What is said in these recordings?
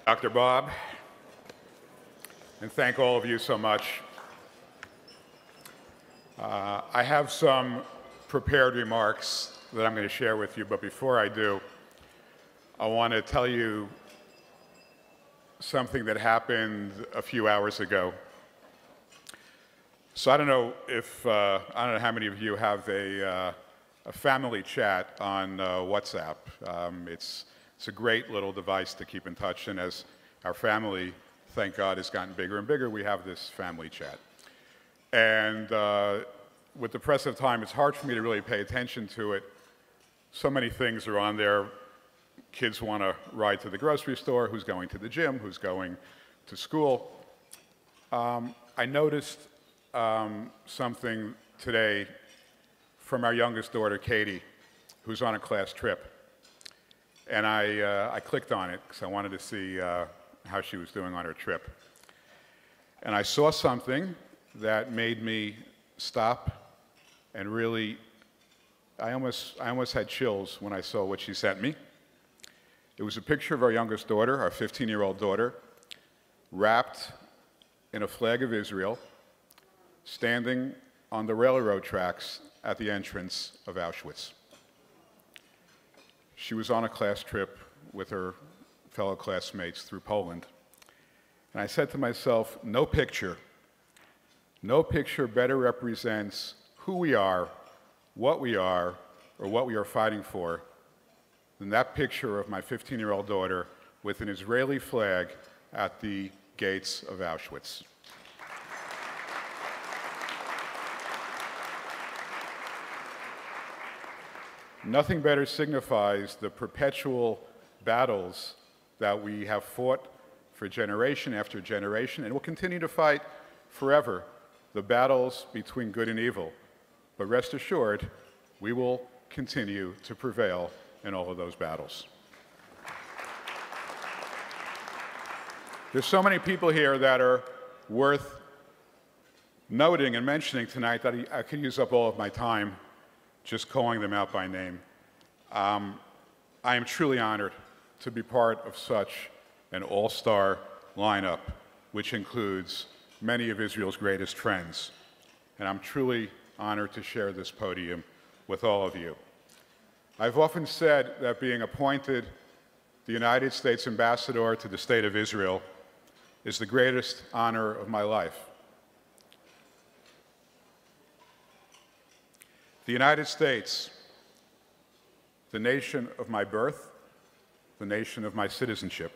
Dr. Bob, and thank all of you so much. I have some prepared remarks that I'm going to share with you, but before I do, I want to tell you something that happened a few hours ago. So I don't know how many of you have a family chat on WhatsApp. It's a great little device to keep in touch, and as our family, thank God, has gotten bigger and bigger, we have this family chat. And with the press of time, it's hard for me to really pay attention to it. So many things are on there. Kids want to ride to the grocery store, who's going to the gym, who's going to school. I noticed something today from our youngest daughter, Katie, who's on a class trip. And I clicked on it because I wanted to see how she was doing on her trip. And I saw something that made me stop and really, I almost had chills when I saw what she sent me. It was a picture of our youngest daughter, our 15-year-old daughter, wrapped in a flag of Israel, standing on the railroad tracks at the entrance of Auschwitz. She was on a class trip with her fellow classmates through Poland. And I said to myself, no picture better represents who we are, or what we are fighting for, than that picture of my 15-year-old daughter with an Israeli flag at the gates of Auschwitz. Nothing better signifies the perpetual battles that we have fought for generation after generation, and will continue to fight forever, the battles between good and evil. But rest assured, we will continue to prevail in all of those battles. There's so many people here that are worth noting and mentioning tonight that I could use up all of my time just calling them out by name. I am truly honored to be part of such an all-star lineup, which includes many of Israel's greatest friends. And I'm truly honored to share this podium with all of you. I've often said that being appointed the United States ambassador to the State of Israel is the greatest honor of my life. The United States, the nation of my birth, the nation of my citizenship,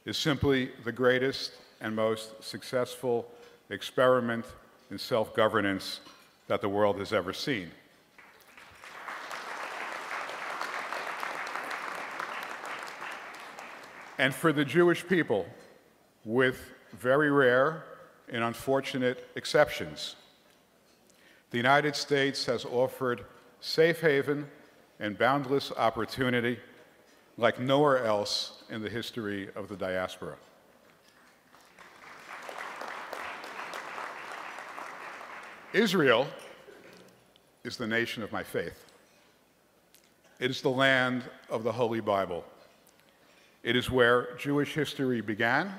is simply the greatest and most successful experiment in self-governance that the world has ever seen. And for the Jewish people, with very rare and unfortunate exceptions, the United States has offered safe haven and boundless opportunity like nowhere else in the history of the diaspora. Israel is the nation of my faith. It is the land of the Holy Bible. It is where Jewish history began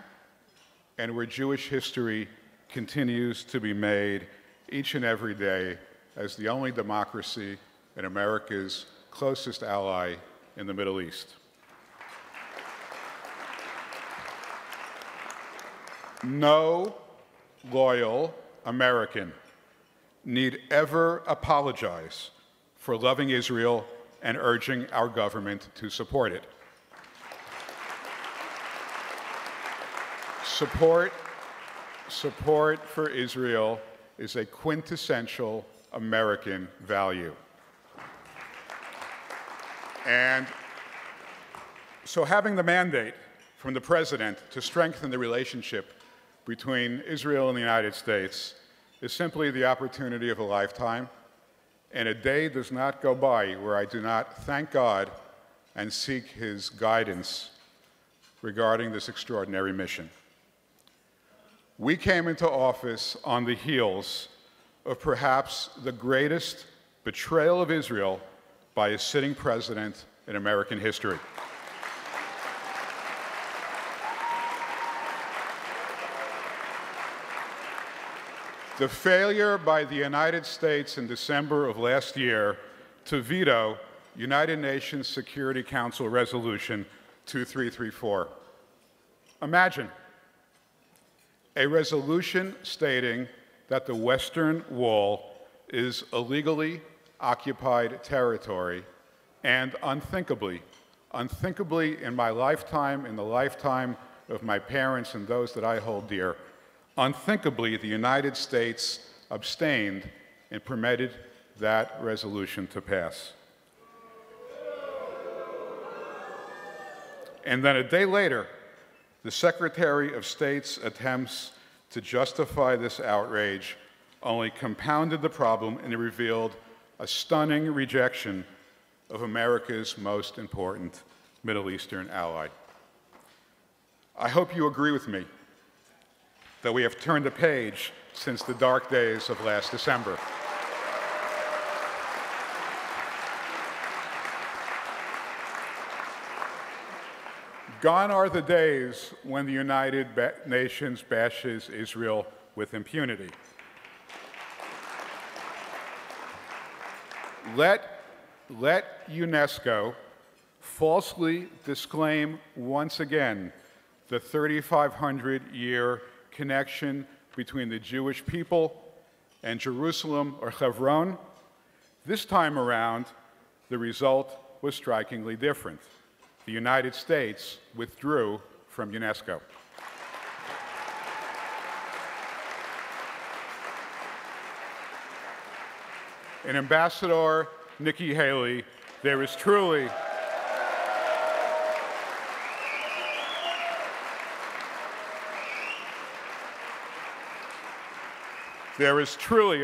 and where Jewish history continues to be made each and every day as the only democracy and America's closest ally in the Middle East. No loyal American need ever apologize for loving Israel and urging our government to support it. Support for Israel is a quintessential American value. And so having the mandate from the President to strengthen the relationship between Israel and the United States is simply the opportunity of a lifetime, and a day does not go by where I do not thank God and seek His guidance regarding this extraordinary mission. We came into office on the heels of perhaps the greatest betrayal of Israel by a sitting president in American history. The failure by the United States in December of last year to veto United Nations Security Council Resolution 2334. Imagine a resolution stating that the Western Wall is illegally occupied territory, and unthinkably in my lifetime, in the lifetime of my parents and those that I hold dear, unthinkably the United States abstained and permitted that resolution to pass. And then a day later, the Secretary of State's attempts to justify this outrage only compounded the problem and revealed a stunning rejection of America's most important Middle Eastern ally. I hope you agree with me that we have turned a page since the dark days of last December. Gone are the days when the United Nations bashes Israel with impunity. Let UNESCO falsely disclaim once again the 3,500-year connection between the Jewish people and Jerusalem or Hebron. This time around, the result was strikingly different. The United States withdrew from UNESCO. And Ambassador Nikki Haley, there is truly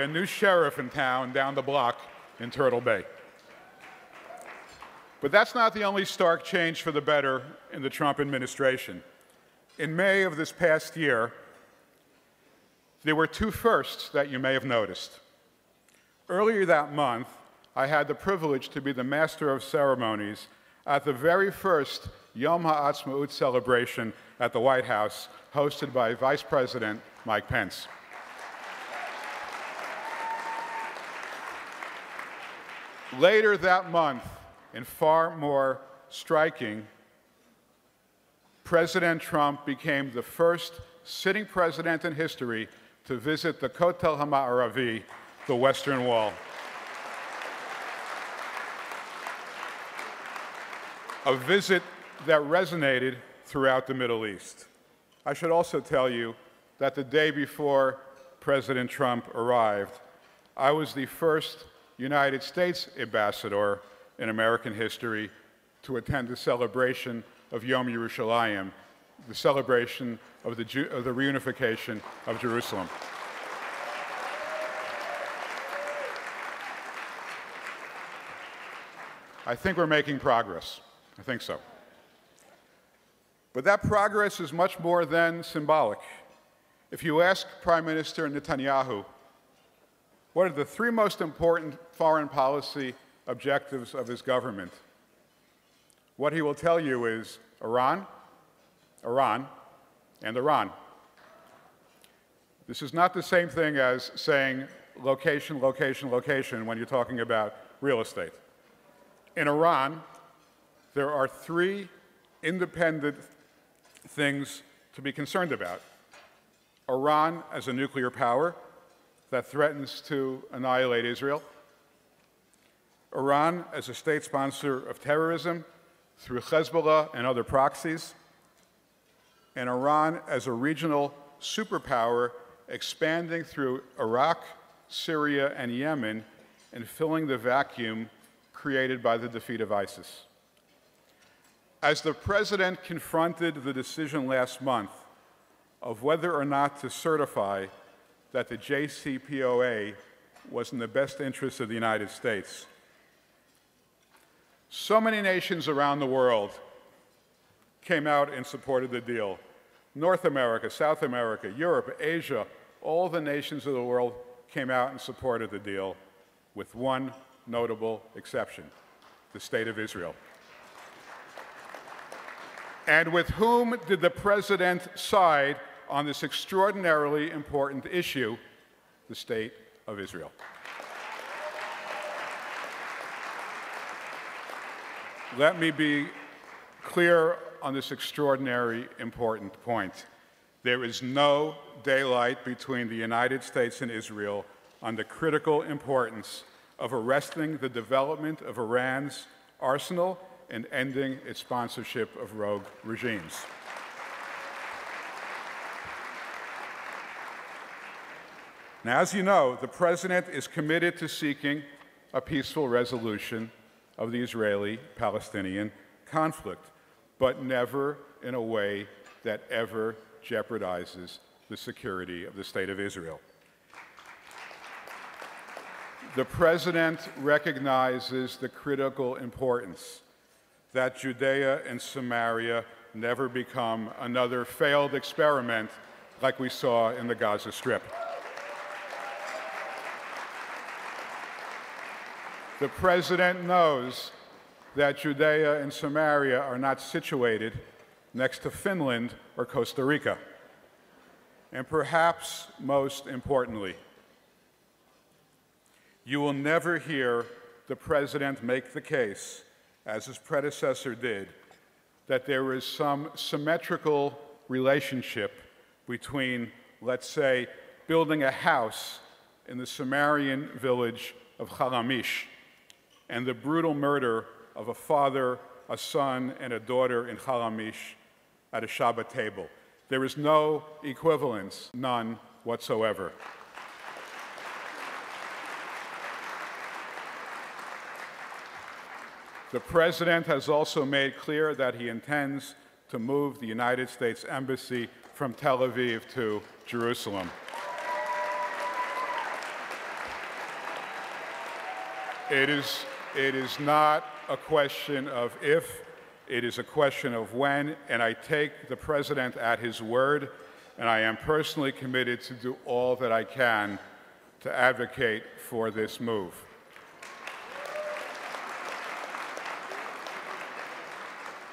a new sheriff in town down the block in Turtle Bay. But that's not the only stark change for the better in the Trump administration. In May of this past year, there were two firsts that you may have noticed. Earlier that month, I had the privilege to be the master of ceremonies at the very first Yom HaAtzmaut celebration at the White House, hosted by Vice President Mike Pence. Later that month, and far more striking, President Trump became the first sitting president in history to visit the Kotel HaMa'aravi, the Western Wall. A visit that resonated throughout the Middle East. I should also tell you that the day before President Trump arrived, I was the first United States ambassador in American history to attend the celebration of Yom Yerushalayim, the celebration of the reunification of Jerusalem. I think we're making progress. I think so. But that progress is much more than symbolic. If you ask Prime Minister Netanyahu, what are the three most important foreign policy objectives of his government? What he will tell you is Iran, Iran, and Iran. This is not the same thing as saying location, location, location when you're talking about real estate. In Iran, there are three independent things to be concerned about. Iran as a nuclear power that threatens to annihilate Israel. Iran as a state sponsor of terrorism through Hezbollah and other proxies, and Iran as a regional superpower expanding through Iraq, Syria, and Yemen and filling the vacuum created by the defeat of ISIS. As the president confronted the decision last month of whether or not to certify that the JCPOA was in the best interest of the United States, so many nations around the world came out and supported the deal. North America, South America, Europe, Asia, all the nations of the world came out and supported the deal, with one notable exception: the State of Israel. And with whom did the president side on this extraordinarily important issue? the State of Israel. Let me be clear on this extraordinary important point. There is no daylight between the United States and Israel on the critical importance of arresting the development of Iran's arsenal and ending its sponsorship of rogue regimes. Now, as you know, the President is committed to seeking a peaceful resolution of the Israeli-Palestinian conflict, but never in a way that ever jeopardizes the security of the State of Israel. The President recognizes the critical importance that Judea and Samaria never become another failed experiment like we saw in the Gaza Strip. The President knows that Judea and Samaria are not situated next to Finland or Costa Rica. And perhaps most importantly, you will never hear the President make the case, as his predecessor did, that there is some symmetrical relationship between, let's say, building a house in the Samarian village of Chalamish and the brutal murder of a father, a son, and a daughter in Chalamish at a Shabbat table. There is no equivalence, none whatsoever. The President has also made clear that he intends to move the United States Embassy from Tel Aviv to Jerusalem. It is not a question of if, it is a question of when, and I take the President at his word, and I am personally committed to do all that I can to advocate for this move.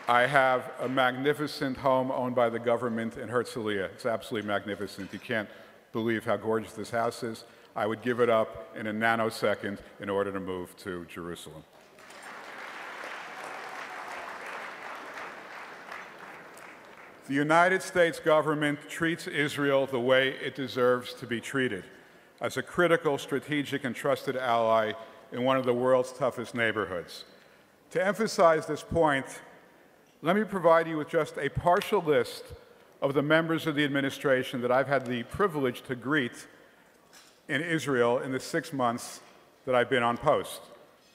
I have a magnificent home owned by the government in Herzliya. It's absolutely magnificent. You can't believe how gorgeous this house is. I would give it up in a nanosecond in order to move to Jerusalem. The United States government treats Israel the way it deserves to be treated, as a critical, strategic, and trusted ally in one of the world's toughest neighborhoods. To emphasize this point, let me provide you with just a partial list of the members of the administration that I've had the privilege to greet in Israel in the 6 months that I've been on post.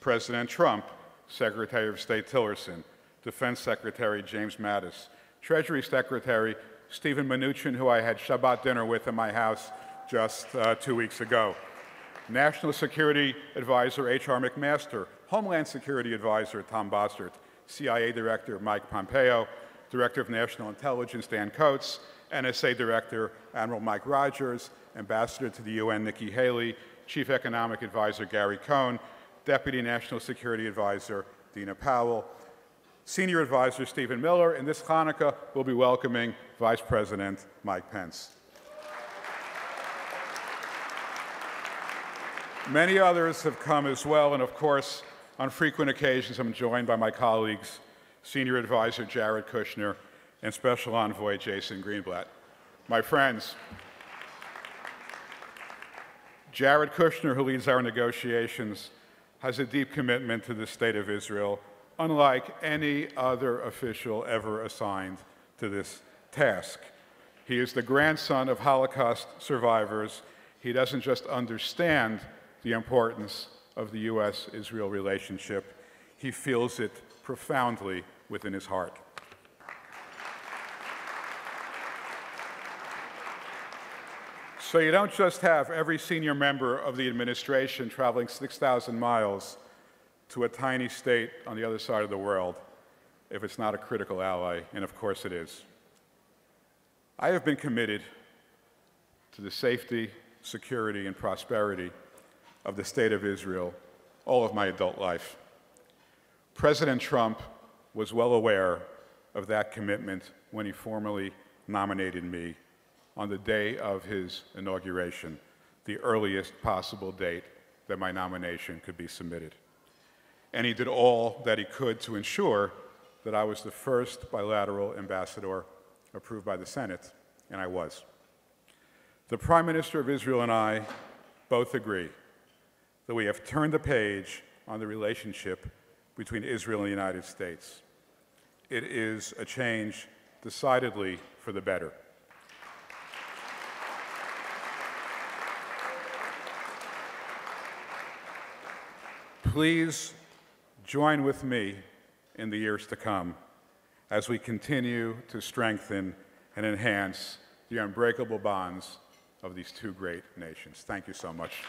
President Trump, Secretary of State Tillerson, Defense Secretary James Mattis, Treasury Secretary Stephen Mnuchin, who I had Shabbat dinner with in my house just 2 weeks ago, National Security Advisor H.R. McMaster, Homeland Security Advisor Tom Bossert, CIA Director Mike Pompeo, Director of National Intelligence Dan Coates, NSA Director Admiral Mike Rogers, Ambassador to the UN Nikki Haley, Chief Economic Advisor Gary Cohn, Deputy National Security Advisor Dina Powell, Senior Advisor Stephen Miller, and this Hanukkah we'll be welcoming Vice President Mike Pence. Many others have come as well, and of course, on frequent occasions, I'm joined by my colleagues, Senior Advisor Jared Kushner and Special Envoy Jason Greenblatt. My friends, Jared Kushner, who leads our negotiations, has a deep commitment to the State of Israel, unlike any other official ever assigned to this task. He is the grandson of Holocaust survivors. He doesn't just understand the importance of the U.S.-Israel relationship, he feels it profoundly within his heart. So you don't just have every senior member of the administration traveling 6,000 miles to a tiny state on the other side of the world if it's not a critical ally, and of course it is. I have been committed to the safety, security, and prosperity of the State of Israel all of my adult life. President Trump was well aware of that commitment when he formally nominated me on the day of his inauguration the earliest possible date that my nomination could be submitted. And he did all that he could to ensure that I was the first bilateral ambassador approved by the Senate, and I was. The Prime Minister of Israel and I both agree that we have turned the page on the relationship between Israel and the United States. It is a change decidedly for the better. Please join with me in the years to come as we continue to strengthen and enhance the unbreakable bonds of these two great nations. Thank you so much.